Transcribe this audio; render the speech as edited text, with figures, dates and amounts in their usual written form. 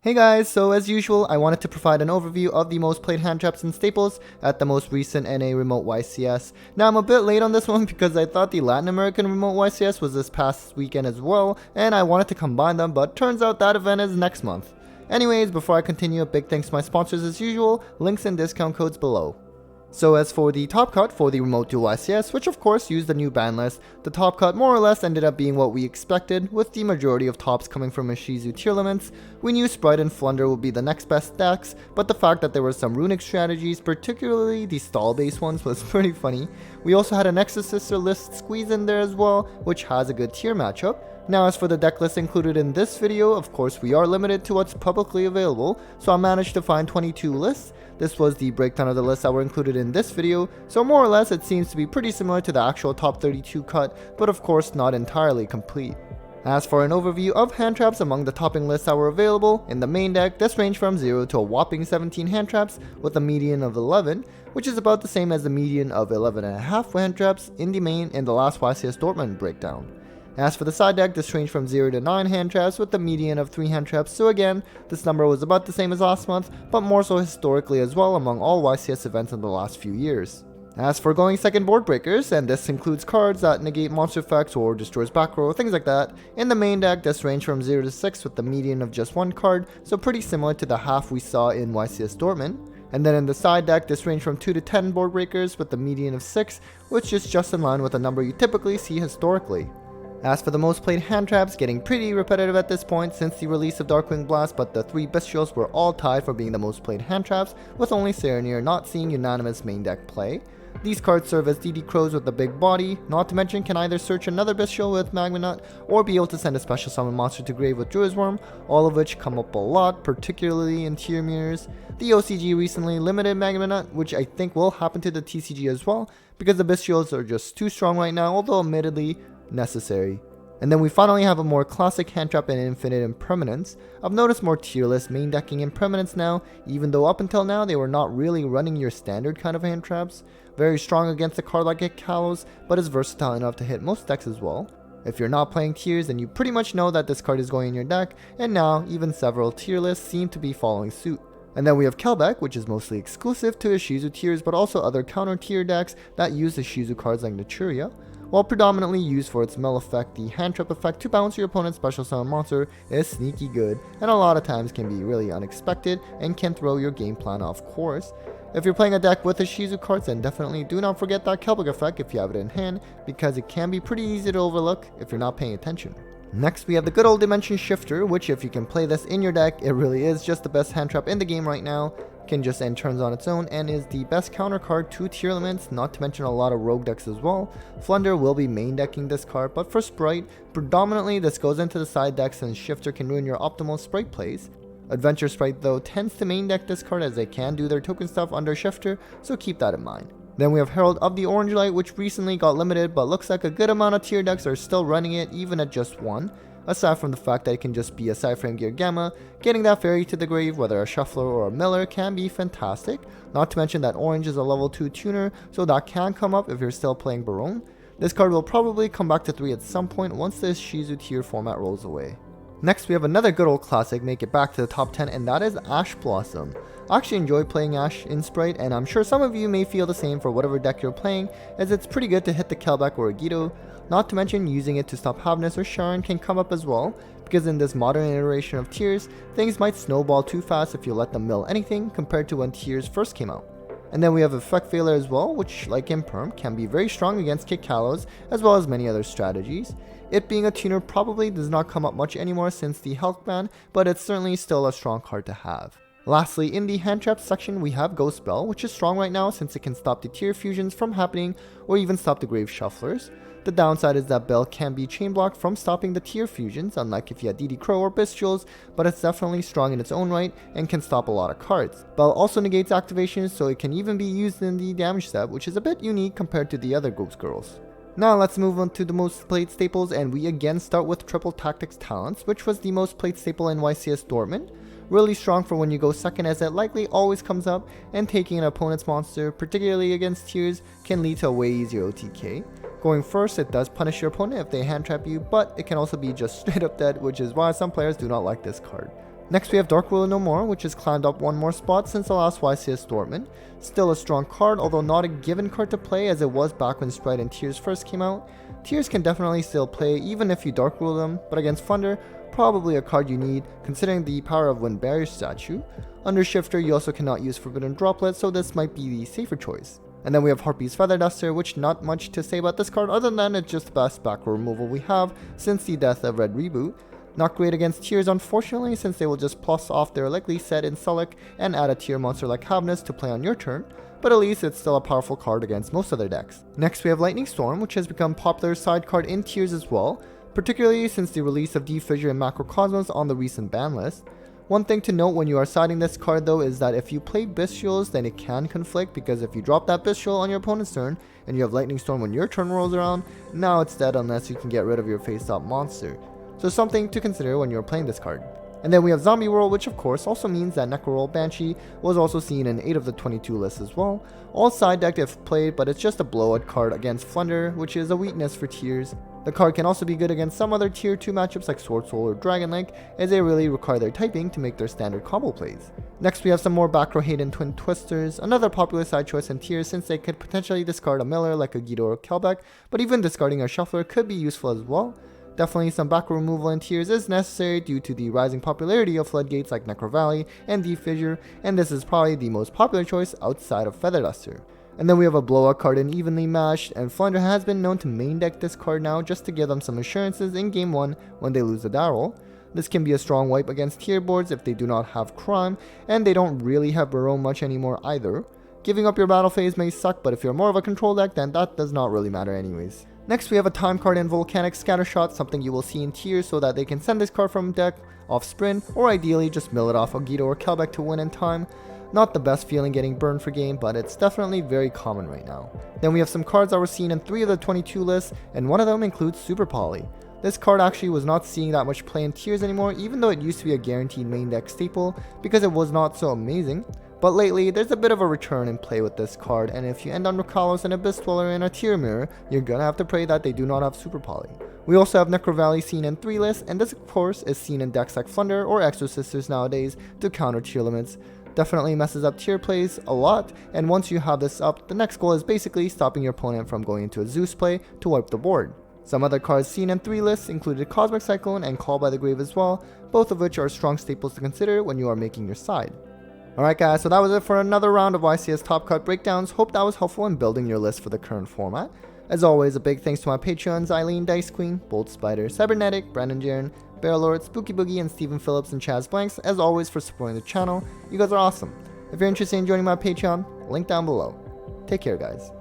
Hey guys, so as usual, I wanted to provide an overview of the most played hand traps and staples at the most recent NA Remote YCS. Now I'm a bit late on this one because I thought the Latin American Remote YCS was this past weekend as well, and I wanted to combine them, but turns out that event is next month. Anyways, before I continue, a big thanks to my sponsors as usual, links and discount codes below. So as for the top cut for the remote Duel YCS, which of course used the new ban list, the top cut more or less ended up being what we expected, with the majority of tops coming from Ishizu Tearlaments. We knew Sprite and Flunder would be the next best decks, but the fact that there were some runic strategies, particularly the stall based ones, was pretty funny. We also had an Exorcister list squeeze in there as well, which has a good tier matchup. Now as for the deck list included in this video, of course we are limited to what's publicly available, so I managed to find 22 lists. This was the breakdown of the lists that were included in this video, so more or less it seems to be pretty similar to the actual top 32 cut, but of course not entirely complete. As for an overview of hand traps among the topping lists that were available, in the main deck this ranged from 0 to a whopping 17 hand traps with a median of 11, which is about the same as the median of 11.5 hand traps in the main in the last YCS Dortmund breakdown. As for the side deck, this ranged from 0 to 9 hand traps with a median of 3 hand traps, so again, this number was about the same as last month, but more so historically as well among all YCS events in the last few years. As for going second board breakers, and this includes cards that negate monster effects or destroys back row, things like that, in the main deck this ranged from 0 to 6 with a median of just 1 card, so pretty similar to the half we saw in YCS Dortmund. And then in the side deck, this ranged from 2 to 10 board breakers with a median of 6, which is just in line with a number you typically see historically. As for the most played hand traps, getting pretty repetitive at this point since the release of Darkwing Blast, but the 3 bestials were all tied for being the most played hand traps, with only Serenir not seeing unanimous main deck play. These cards serve as DD Crows with a big body, not to mention can either search another bestial with Magma Nut, or be able to send a special summon monster to grave with Druid's Worm, all of which come up a lot, particularly in tier mirrors. The OCG recently limited Magma Nut, which I think will happen to the TCG as well, because the bestials are just too strong right now, although admittedly necessary. And then we finally have a more classic hand trap in Infinite Impermanence. I've noticed more tier list main decking Impermanence now, even though up until now they were not really running your standard kind of hand traps. Very strong against a card like Kalos, but is versatile enough to hit most decks as well. If you're not playing tiers, then you pretty much know that this card is going in your deck, and now even several tier lists seem to be following suit. And then we have Kelbeck, which is mostly exclusive to Ishizu tiers, but also other counter tier decks that use Ishizu cards like Naturia. While predominantly used for its mill effect, the hand trap effect to bounce your opponent's special summon monster is sneaky good, and a lot of times can be really unexpected and can throw your game plan off course. If you're playing a deck with Ishizu cards, then definitely do not forget that Kelbeck effect if you have it in hand, because it can be pretty easy to overlook if you're not paying attention. Next we have the good old Dimension Shifter, which if you can play this in your deck, it really is just the best hand trap in the game right now. Can just end turns on its own and is the best counter card to Tearlaments, not to mention a lot of rogue decks as well. Flunder will be main decking this card, but for Sprite, predominantly this goes into the side decks and Shifter can ruin your optimal Sprite plays. Adventure Sprite though tends to main deck this card as they can do their token stuff under Shifter, so keep that in mind. Then we have Herald of the Orange Light, which recently got limited, but looks like a good amount of tier decks are still running it even at just 1. Aside from the fact that it can just be a Cyframe Gear Gamma, getting that fairy to the grave, whether a shuffler or a miller, can be fantastic. Not to mention that orange is a level 2 tuner, so that can come up if you're still playing Baronne. This card will probably come back to 3 at some point once the Ishizu tier format rolls away. Next we have another good old classic make it back to the top 10, and that is Ash Blossom. I actually enjoy playing Ash in Sprite, and I'm sure some of you may feel the same for whatever deck you're playing, as it's pretty good to hit the Kelbeck or Agito. Not to mention using it to stop Havness or Sharon can come up as well, because in this modern iteration of tiers, things might snowball too fast if you let them mill anything compared to when tiers first came out. And then we have Effect Failure as well, which like Imperm can be very strong against Kick Kalos as well as many other strategies. It being a tuner probably does not come up much anymore since the health ban, but it's certainly still a strong card to have. Lastly, in the hand trap section we have Ghost Spell, which is strong right now since it can stop the tier fusions from happening or even stop the grave shufflers. The downside is that Bell can be chain blocked from stopping the tier fusions, unlike if you had DD Crow or Bestials, but it's definitely strong in its own right and can stop a lot of cards. Bell also negates activations, so it can even be used in the damage step, which is a bit unique compared to the other Ghost Girls. Now let's move on to the most played staples, and we again start with Triple Tactics Talents, which was the most played staple in YCS Dortmund. Really strong for when you go second, as it likely always comes up, and taking an opponent's monster, particularly against tiers, can lead to a way easier OTK. Going first, it does punish your opponent if they hand trap you, but it can also be just straight up dead, which is why some players do not like this card. Next we have Dark Ruler No More, which has climbed up one more spot since the last YCS Dortmund. Still a strong card, although not a given card to play as it was back when Sprite and Tears first came out. Tears can definitely still play even if you Dark Rule them, but against Thunder, probably a card you need considering the power of Wind Barrier statue. Under Shifter you also cannot use Forbidden Droplet, so this might be the safer choice. And then we have Harpy's Feather Duster, which not much to say about this card other than it's just the best back row removal we have since the death of Red Reboot. Not great against Tears unfortunately, since they will just plus off their likely set in Select and add a tier monster like Havnus to play on your turn, but at least it's still a powerful card against most other decks. Next we have Lightning Storm, which has become a popular side card in Tears as well, particularly since the release of D-Fissure and Macrocosmos on the recent ban list. One thing to note when you are siding this card though is that if you play Bestials, then it can conflict, because if you drop that Bestial on your opponent's turn and you have Lightning Storm when your turn rolls around, now it's dead unless you can get rid of your face-up monster. So something to consider when you're playing this card. And then we have Zombie World, which of course also means that Necroral Banshee was also seen in 8 of the 22 lists as well. All side decked if played, but it's just a blowout card against Flunder, which is a weakness for Tears. The card can also be good against some other tier 2 matchups like Sword Soul or Dragon Link, as they really require their typing to make their standard combo plays. Next we have some more back row Hayden Twin Twisters, another popular side choice in Tears since they could potentially discard a Miller like a Guido or Kelbeck, but even discarding a Shuffler could be useful as well. Definitely some back row removal in Tears is necessary due to the rising popularity of floodgates like Necro Valley and D-Fissure, and this is probably the most popular choice outside of Feather Duster. And then we have a blowout card in Evenly Matched, and Flunder has been known to main deck this card now just to give them some assurances in game 1 when they lose the die roll. This can be a strong wipe against tier boards if they do not have Crime, and they don't really have Barrow much anymore either. Giving up your battle phase may suck, but if you're more of a control deck, then that does not really matter anyways. Next we have a time card in Volcanic Scattershot, something you will see in Tears so that they can send this card from deck off sprint, or ideally just mill it off of Guido or Kelbeck to win in time. Not the best feeling getting burned for game, but it's definitely very common right now. Then we have some cards that were seen in 3 of the 22 lists, and one of them includes Super Poly. This card actually was not seeing that much play in Tears anymore, even though it used to be a guaranteed main deck staple because it was not so amazing. But lately, there's a bit of a return in play with this card, and if you end on Rakalos and Abyss Dweller in a tier mirror, you're gonna have to pray that they do not have Super Poly. We also have Necro Valley seen in 3 lists, and this of course is seen in decks like Flunder or Exo Sisters nowadays to counter tier limits. Definitely messes up tier plays a lot, and once you have this up, the next goal is basically stopping your opponent from going into a Zeus play to wipe the board. Some other cards seen in 3 lists included Cosmic Cyclone and Call by the Grave as well, both of which are strong staples to consider when you are making your side. Alright guys, so that was it for another round of YCS Top Cut breakdowns. Hope that was helpful in building your list for the current format. As always, a big thanks to my Patreons, Eileen, Dice Queen, Bolt Spider, Cybernetic, Brandon Jaren, Bear Lord, Spooky Boogie, and Stephen Phillips and Chaz Blanks, as always, for supporting the channel. You guys are awesome. If you're interested in joining my Patreon, link down below. Take care guys.